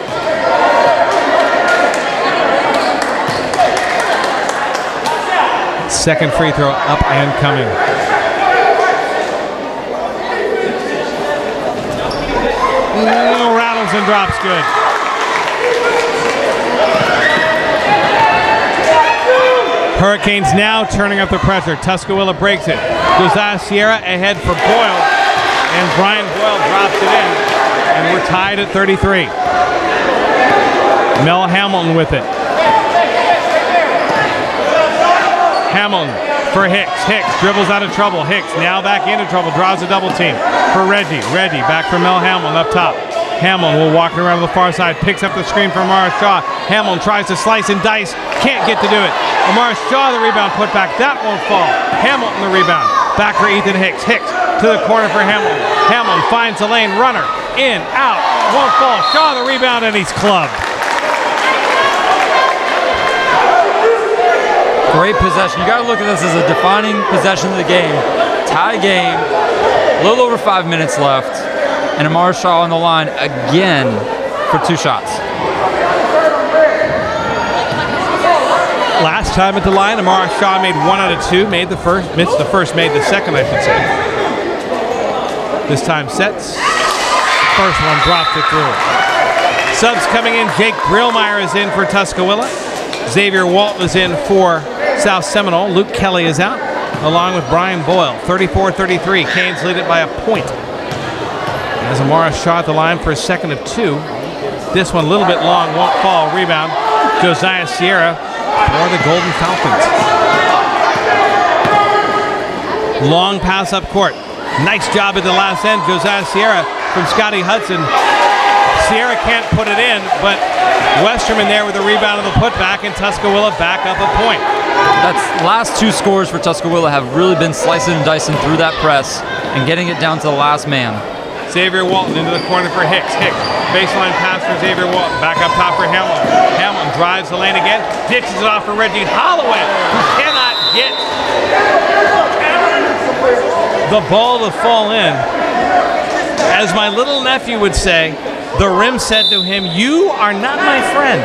Second free throw up and coming. Rattles and drops good. Hurricanes now turning up the pressure. Tuskawilla breaks it. Josiah Sierra ahead for Boyle. And Brian Boyle drops it in. And we're tied at 33. Mel Hamilton with it. Hamilton for Hicks. Hicks dribbles out of trouble. Hicks now back into trouble. Draws a double team for Reggie. Reggie back for Mel Hamilton up top. Hamilton will walk around to the far side. Picks up the screen from Amaris Shaw. Hamilton tries to slice and dice. Can't get to do it. Amaris Shaw the rebound put back. That won't fall. Hamilton the rebound. Back for Ethan Hicks. Hicks to the corner for Hamilton. Hamilton finds the lane. Runner. In. Out. Won't fall. Shaw the rebound and he's clubbed. Great possession. You got to look at this as a defining possession of the game. Tie game. A little over 5 minutes left. And Amaris Shaw on the line again for 2 shots. Last time at the line, Amaris Shaw made 1 out of 2. Made the first, missed the first, made the second, I should say. This time sets. First one dropped it through. Subs coming in. Jake Brillmeyer is in for Tuskawilla. Xavier Walton is in for South Seminole. Luke Kelly is out, along with Brian Boyle. 34-33. Canes lead it by a point. As Amaris Shaw at the line for a second of 2. This one a little bit long, won't fall. Rebound. Josiah Sierra for the Golden Falcons. Long pass up court. Nice job at the last end. Josiah Sierra from Scotty Hudson. Sierra can't put it in, but Westerman there with the rebound of the putback, and Tuskawilla back up a point. That's last 2 scores for Tuskawilla have really been slicing and dicing through that press and getting it down to the last man. Xavier Walton into the corner for Hicks. Hicks, baseline pass for Xavier Walton. Back up top for Hamilton. Hamilton drives the lane again, ditches it off for Reggie Holloway, who cannot get the ball to fall in. As my little nephew would say, the rim said to him, "You are not my friend."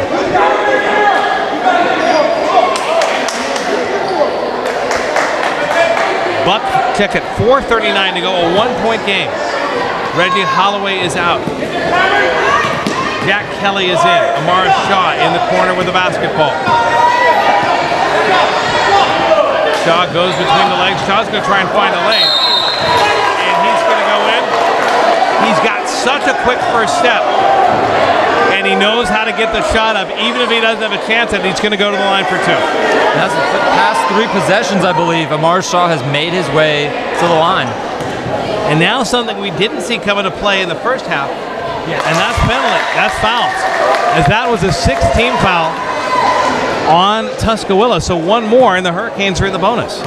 Buck check at 4:39 to go, a 1-point game. Reggie Holloway is out. Jack Kelly is in. Amaris Shaw in the corner with the basketball. Shaw goes between the legs. Shaw's going to try and find a lane. And he's going to go in. He's got such a quick first step. And he knows how to get the shot up, even if he doesn't have a chance at it. He's going to go to the line for two. That's the past 3 possessions, I believe. Amaris Shaw has made his way to the line. And now something we didn't see come into play in the first half. And that's penalty. That's fouls. As that was a 6th-team foul on Tuskawilla. So one more, and the Hurricanes are in the bonus.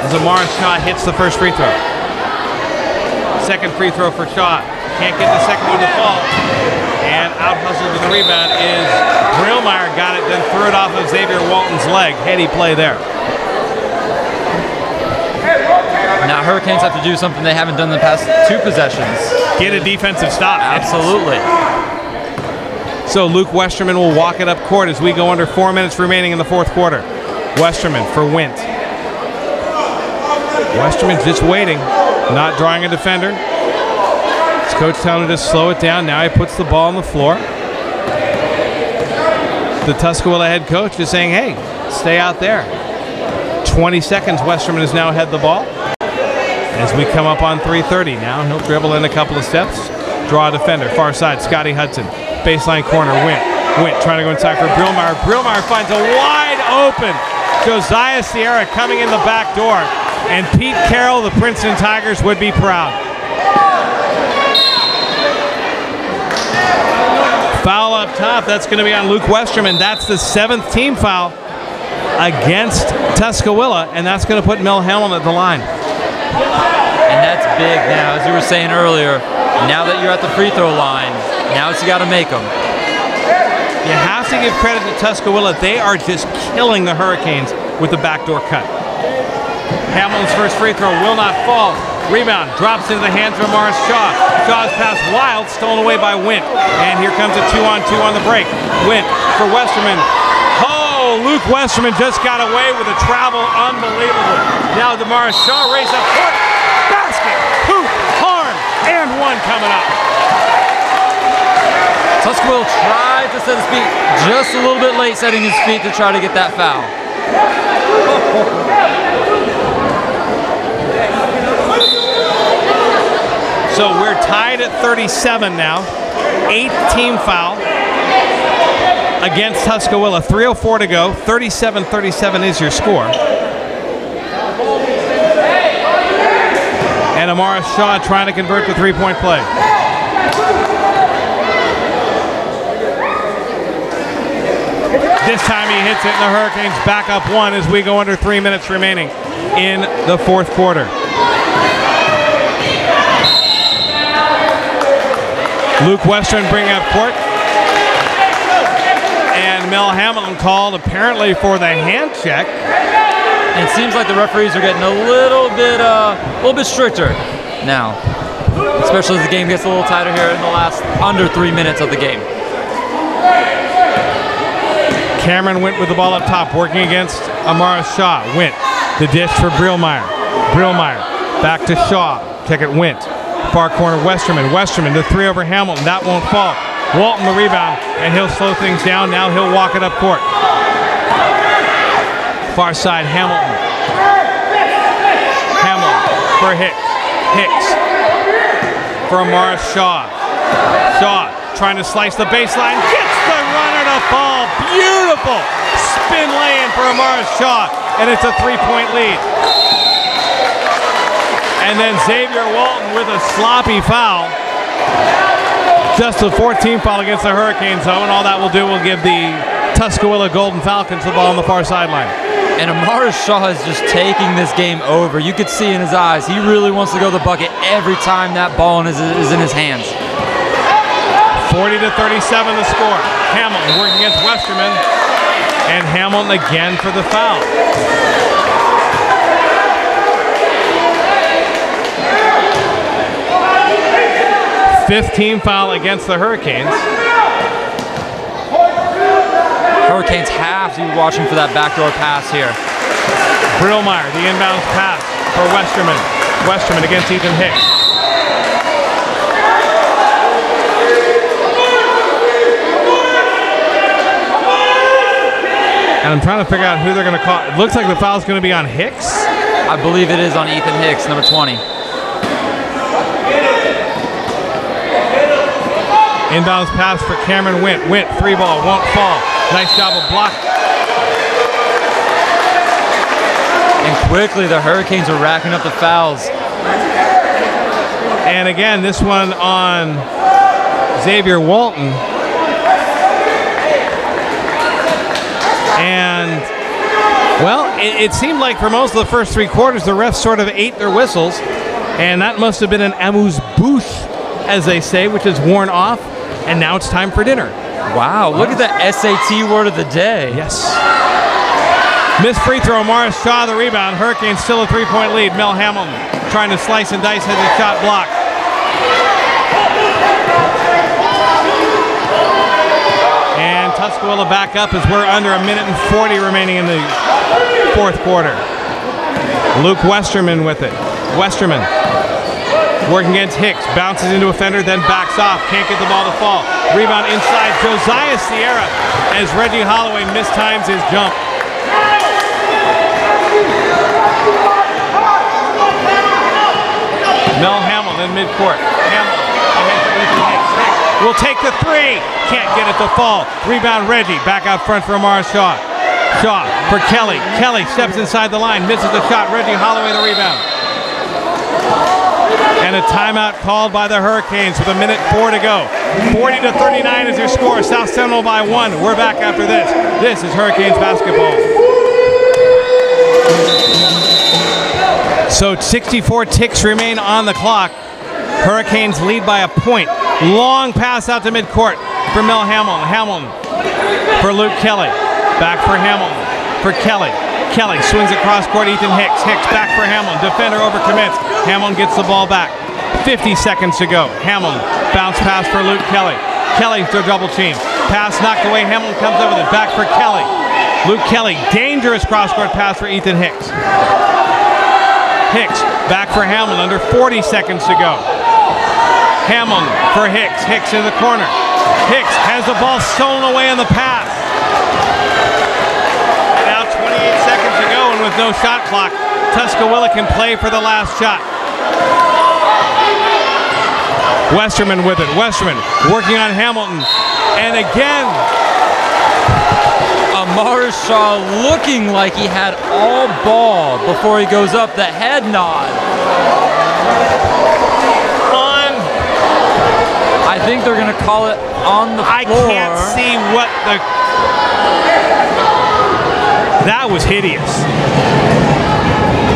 As Amaris Shaw hits the first free throw. Second free throw for Shaw. Can't get the second one to fall. And out hustled with the rebound is Brillmeyer. Got it, then threw it off of Xavier Walton's leg. Heady play there. Now Hurricanes have to do something they haven't done in the past 2 possessions. Get a defensive stop. Absolutely. So Luke Westerman will walk it up court as we go under 4 minutes remaining in the fourth quarter. Westerman for Wint. Westerman's just waiting, not drawing a defender. His coach telling him to slow it down. Now he puts the ball on the floor. The Tuskawilla head coach is saying, hey, stay out there. 20 seconds, Westerman has now had the ball. As we come up on 3:30 now, he'll dribble in a couple of steps, draw a defender, far side, Scotty Hudson, baseline corner, Wint trying to go inside for Brillmeyer. Brillmeyer finds a wide open Josiah Sierra coming in the back door, and Pete Carroll, the Princeton Tigers, would be proud. Foul up top, that's going to be on Luke Westerman. That's the 7th team foul against Tuskawilla, and that's going to put Mel Hamlin at the line. And that's big now, as you were saying earlier. Now that you're at the free throw line, now it's you got to make them. You have to give credit to Tuskawilla. They are just killing the Hurricanes with the backdoor cut. Hamlin's first free throw will not fall. Rebound drops into the hands of Amaris Shaw. Shaw's pass wild, stolen away by Wint. And here comes a 2-on-2 on the break. Wint for Westerman. Oh, Luke Westerman just got away with a travel, unbelievable. Now Amaris Shaw raised up court. Basket, hoop, harm, and one coming up. Tuskawilla tried to set his feet just a little bit late, setting his feet to try to get that foul. So we're tied at 37 now. 8th team foul against Tuskawilla. 3:04 to go. 37-37 is your score. And Amaris Shaw trying to convert the 3-point play. This time he hits it, and the Hurricanes back up 1 as we go under 3 minutes remaining in the fourth quarter. Luke Western bringing up court. And Mel Hamilton called apparently for the hand check. And it seems like the referees are getting a little bit stricter now, especially as the game gets a little tighter here in the last under 3 minutes of the game. Cameron Wint with the ball up top, working against Amaris Shaw. Wint, the dish for Brillmeyer. Brillmeyer back to Shaw. Check it, Wint. Far corner, Westerman. Westerman, the 3 over Hamilton. That won't fall. Walton the rebound, and he'll slow things down. Now he'll walk it up court. Far side, Hamilton. Hamilton for Hicks. Hicks for Amaris Shaw. Shaw trying to slice the baseline. Gets the runner to fall. Beautiful spin lay-in for Amaris Shaw, and it's a 3-point lead. And then Xavier Walton with a sloppy foul. Just a 14 foul against the Hurricanes, though, and all that will do will give the Tuskawilla Golden Falcons the ball on the far sideline. And Amaris Shaw is just taking this game over. You could see in his eyes, he really wants to go to the bucket every time that ball is in his hands. 40-37 the score. Hamilton working against Westerman, and Hamilton again for the foul. 5th team foul against the Hurricanes. Hurricanes have to be watching for that backdoor pass here. Brillmeyer, the inbounds pass for Westerman. Westerman against Ethan Hicks. And I'm trying to figure out who they're going to call. It looks like the foul's going to be on Hicks. I believe it is on Ethan Hicks, number 20. Inbounds pass for Cameron Wint. Wint, 3-ball, won't fall. Nice job of block. And quickly, the Hurricanes are racking up the fouls. And again, this one on Xavier Walton. And, well, it seemed like for most of the first 3 quarters, the refs sort of ate their whistles. And that must have been an amuse-bouche, as they say, which is worn off. And now it's time for dinner. Wow, look at the SAT word of the day. Yes. Missed free throw, Morris Shaw the rebound. Hurricanes still a 3-point lead. Mel Hamilton trying to slice and dice, has his shot blocked. And Tuskawilla back up as we're under 1:40 remaining in the 4th quarter. Luke Westerman with it. Westerman working against Hicks, bounces into a fender, then backs off. Can't get the ball to fall. Rebound inside. Josiah Sierra as Reggie Holloway mistimes his jump. Mel Hamilton in midcourt. Hamilton ahead to Ethan Hicks. Hicks will take the 3. Can't get it to fall. Rebound Reggie. Back out front for Amar Shaw. Shaw for Kelly. Kelly steps inside the line. Misses the shot. Reggie Holloway the rebound. And a timeout called by the Hurricanes with 1:04 to go. 40-39 is their score. South Seminole by 1. We're back after this. This is Hurricanes basketball. So 64 ticks remain on the clock. Hurricanes lead by a point. Long pass out to midcourt for Mel Hamilton. Hamilton for Luke Kelly. Back for Hamilton. For Kelly. Kelly swings across court. Ethan Hicks. Hicks back for Hamilton. Defender overcommits. Hamilton gets the ball back. 50 seconds to go. Hamilton bounce pass for Luke Kelly. Kelly to double team. Pass knocked away. Hamilton comes up with it. Back for Kelly. Luke Kelly. Dangerous cross court pass for Ethan Hicks. Hicks back for Hamilton. Under 40 seconds to go. Hamilton for Hicks. Hicks in the corner. Hicks has the ball stolen away on the pass. And now 28 seconds to go, and with no shot clock, Tuskawilla can play for the last shot. Westerman with it. Westerman working on Hamilton. And again, Amar Shaw looking like he had all ball before he goes up. The head nod. I think they're going to call it on the floor. I can't see what the... That was hideous.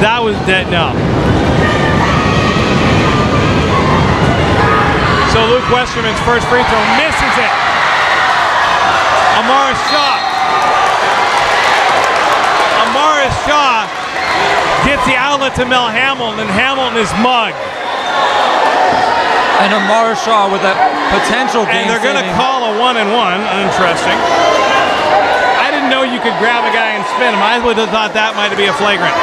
That was dead. No. So Luke Westerman's first free throw misses it. Amar Shaw gets the outlet to Mel Hamilton, and Hamilton is mugged. And Amar Shaw with a potential game. And they're going to call a 1-and-1. Interesting. I didn't know you could grab a guy and spin him. I would have thought that might be a flagrant.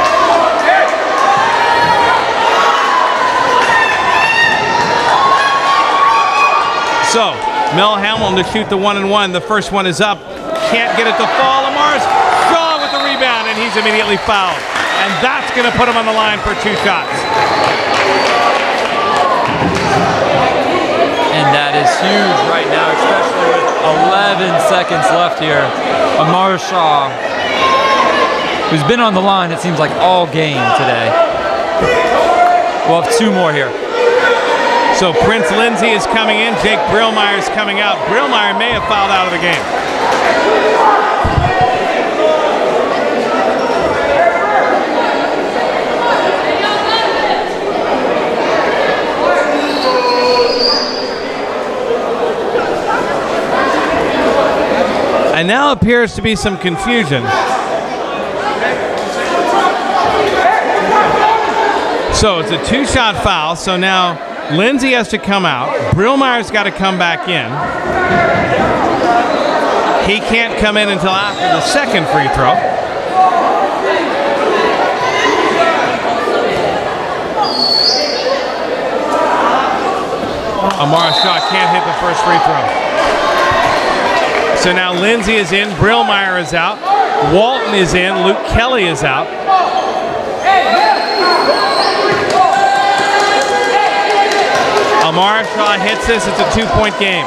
So, Mel Hamilton to shoot the 1-and-1. The first one is up. Can't get it to fall. Amar Shaw with the rebound, and he's immediately fouled. And that's going to put him on the line for 2 shots. And that is huge right now, especially with 11 seconds left here. Amar Shaw, who's been on the line, it seems like all game today. We'll have 2 more here. So Prince Lindsay is coming in. Jake Brillmeyer is coming out. Brillmeyer may have fouled out of the game. And now appears to be some confusion. So it's a 2-shot foul. So now Lindsay has to come out. Brillmeyer's got to come back in. He can't come in until after the second free throw. Amar Shaw can't hit the first free throw. So now Lindsay is in, Brillmeyer is out. Walton is in. Luke Kelly is out. Amara Shaw hits this. It's a 2-point game.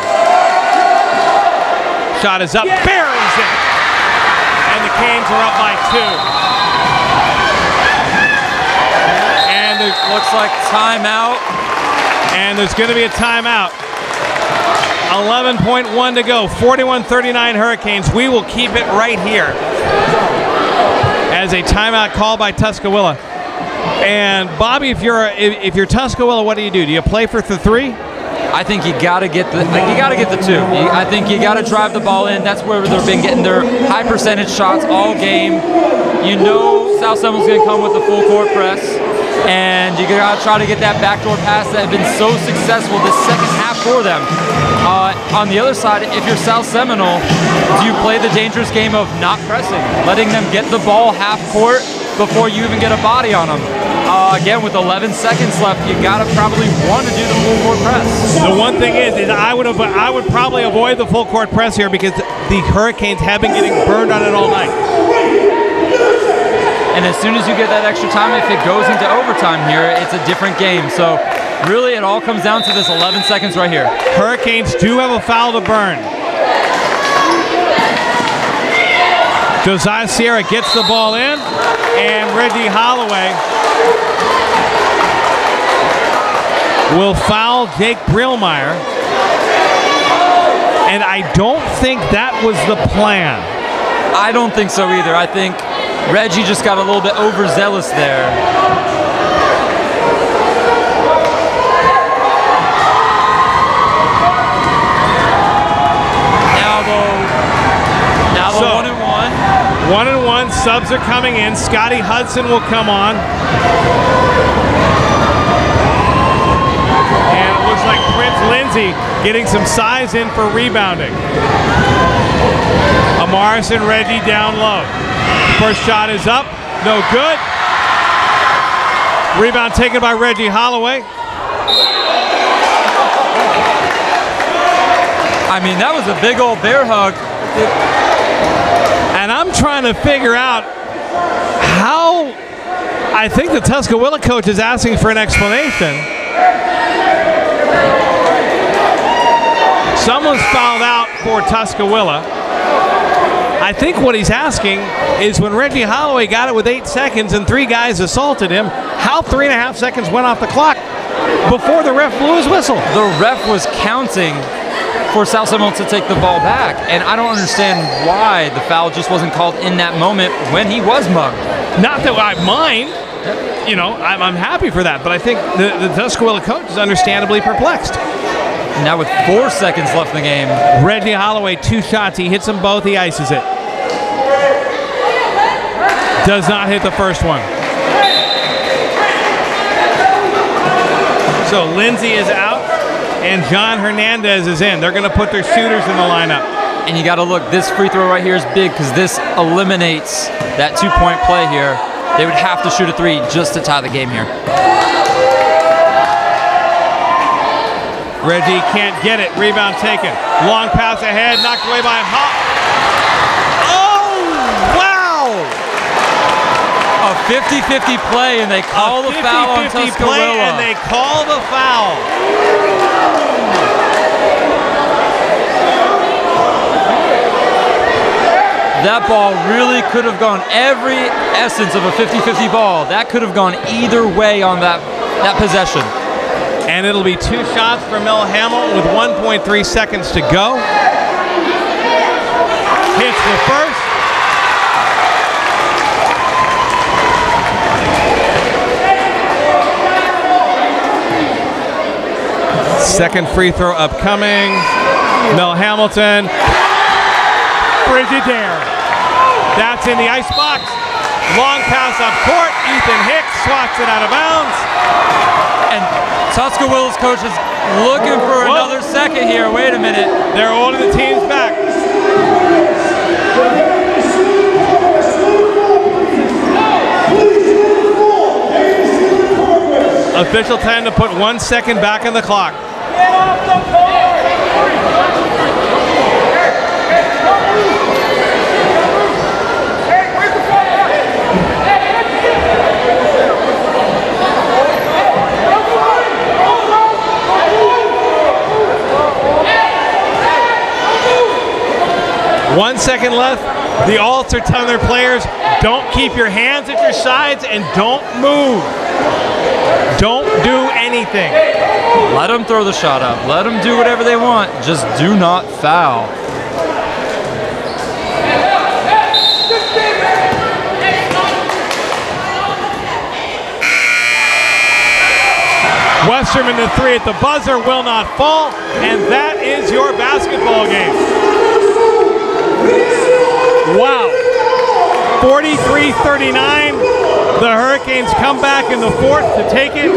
Shot is up. Buries it. And the Canes are up by 2. And it looks like timeout. And there's going to be a timeout. 11.1 to go. 41-39 Hurricanes. We will keep it right here as a timeout call by Tuskawilla. And Bobby, if you're Tuskawilla, what do? Do you play for the 3? I think you gotta get the 2. I think you gotta drive the ball in. That's where they've been getting their high percentage shots all game. You know South Seminole's gonna come with the full court press, and you gotta try to get that backdoor pass that had been so successful this second half for them. On the other side, if you're South Seminole, do you play the dangerous game of not pressing, letting them get the ball half court before you even get a body on them? Again, with 11 seconds left, you gotta probably want to do the full court press. The one thing is I would probably avoid the full court press here because the Hurricanes have been getting burned on it all night. And as soon as you get that extra time, if it goes into overtime here, it's a different game. So really, it all comes down to this 11 seconds right here. Hurricanes do have a foul to burn. Josiah Sierra gets the ball in, and Reggie Holloway will foul Jake Brillmeyer. And I don't think that was the plan. I don't think so either. I think Reggie just got a little bit overzealous there. Now the 1-1. 1-1, subs are coming in. Scotty Hudson will come on. And it looks like Prince Lindsay getting some size in for rebounding. Amaris and Reggie down low. First shot is up, no good. Rebound taken by Reggie Holloway. I mean, that was a big old bear hug. And I'm trying to figure out how. I think the Tuskawilla coach is asking for an explanation. Someone's fouled out for Tuskawilla. I think what he's asking is when Reggie Holloway got it with 8 seconds and 3 guys assaulted him, how 3.5 seconds went off the clock before the ref blew his whistle. The ref was counting for South Seminole to take the ball back, and I don't understand why the foul just wasn't called in that moment when he was mugged. Not that I mind, you know, I'm happy for that, but I think the Tuskawilla coach is understandably perplexed. Now with 4 seconds left in the game. Reggie Holloway, 2 shots, he hits them both, he ices it. Does not hit the first one. So Lindsay is out, and John Hernandez is in. They're going to put their shooters in the lineup. And you got to look, this free throw right here is big because this eliminates that 2-point play here. They would have to shoot a 3 just to tie the game here. Reggie can't get it. Rebound taken. Long pass ahead, knocked away by Hop. Oh, wow! A 50-50 play, and they call the foul on Tuskawilla. Play, and they call the foul. That ball really could have gone, every essence of a 50-50 ball, that could have gone either way on that possession. And it'll be 2 shots for Mel Hamill with 1.3 seconds to go. Hits the first. Second free throw upcoming. Mel Hamilton. Frigidaire. That's in the icebox. Long pass up court. Ethan Hicks swats it out of bounds. And Tuskawilla's coach is looking for another second here. Wait a minute. They're holding the teams back. Official time to put 1 second back on the clock. Get off the court! 1 second left. The Alts are telling their players, don't keep your hands at your sides and don't move. Don't do anything. Let them throw the shot up. Let them do whatever they want. Just do not foul. Westerman to 3 at the buzzer will not fall, and that is your basketball game. Wow. 43-39. The Hurricanes come back in the fourth to take it,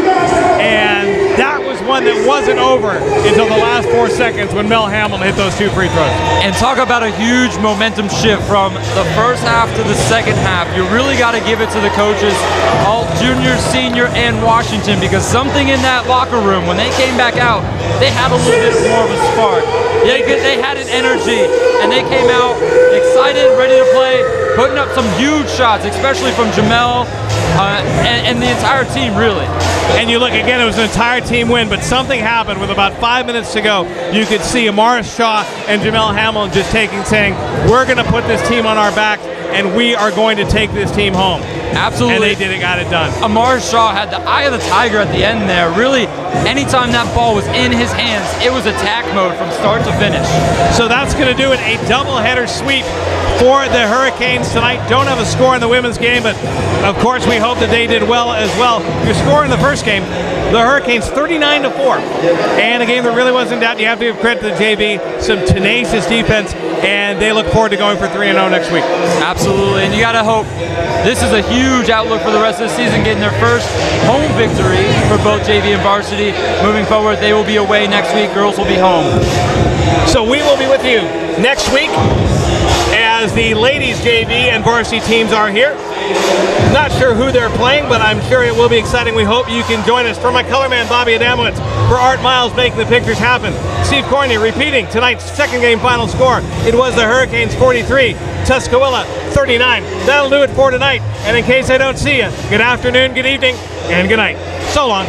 and that was one that wasn't over until the last 4 seconds when Mel Hamlin hit those 2 free throws. And talk about a huge momentum shift from the first half to the second half. You really got to give it to the coaches, all junior, senior, and Washington, because something in that locker room, when they came back out, they had a little bit more of a spark. They had an energy, and they came out excited, ready to play, putting up some huge shots, especially from Jamel and the entire team, really. And you look again, it was an entire team win, but something happened with about 5 minutes to go. You could see Amara Shaw and Jamel Hamlin just saying, we're going to put this team on our back, and we are going to take this team home. Absolutely. And they did it, got it done. Amara Shaw had the eye of the tiger at the end there. Really, anytime that ball was in his hands, it was attack mode from start to finish. So that's going to do it, a doubleheader sweep for the Hurricanes tonight. Don't have a score in the women's game, but of course we hope that they did well as well. Your score in the first game, the Hurricanes 39-4. And a game that really wasn't doubt. You have to give credit to the JV, some tenacious defense, and they look forward to going for 3-0 next week. Absolutely, and you got to hope this is a huge outlook for the rest of the season, getting their first home victory for both JV and Varsity. Moving forward, they will be away next week. Girls will be home. So we will be with you next week as the ladies JV and Varsity teams are here. Not sure who they're playing, but I'm sure it will be exciting. We hope you can join us. For my color man, Bobby Adamowitz, for Art Miles making the pictures happen, Steve Cornier repeating tonight's second game final score. It was the Hurricanes 43, Tuskawilla 39. That'll do it for tonight. And in case I don't see you, good afternoon, good evening, and good night. So long.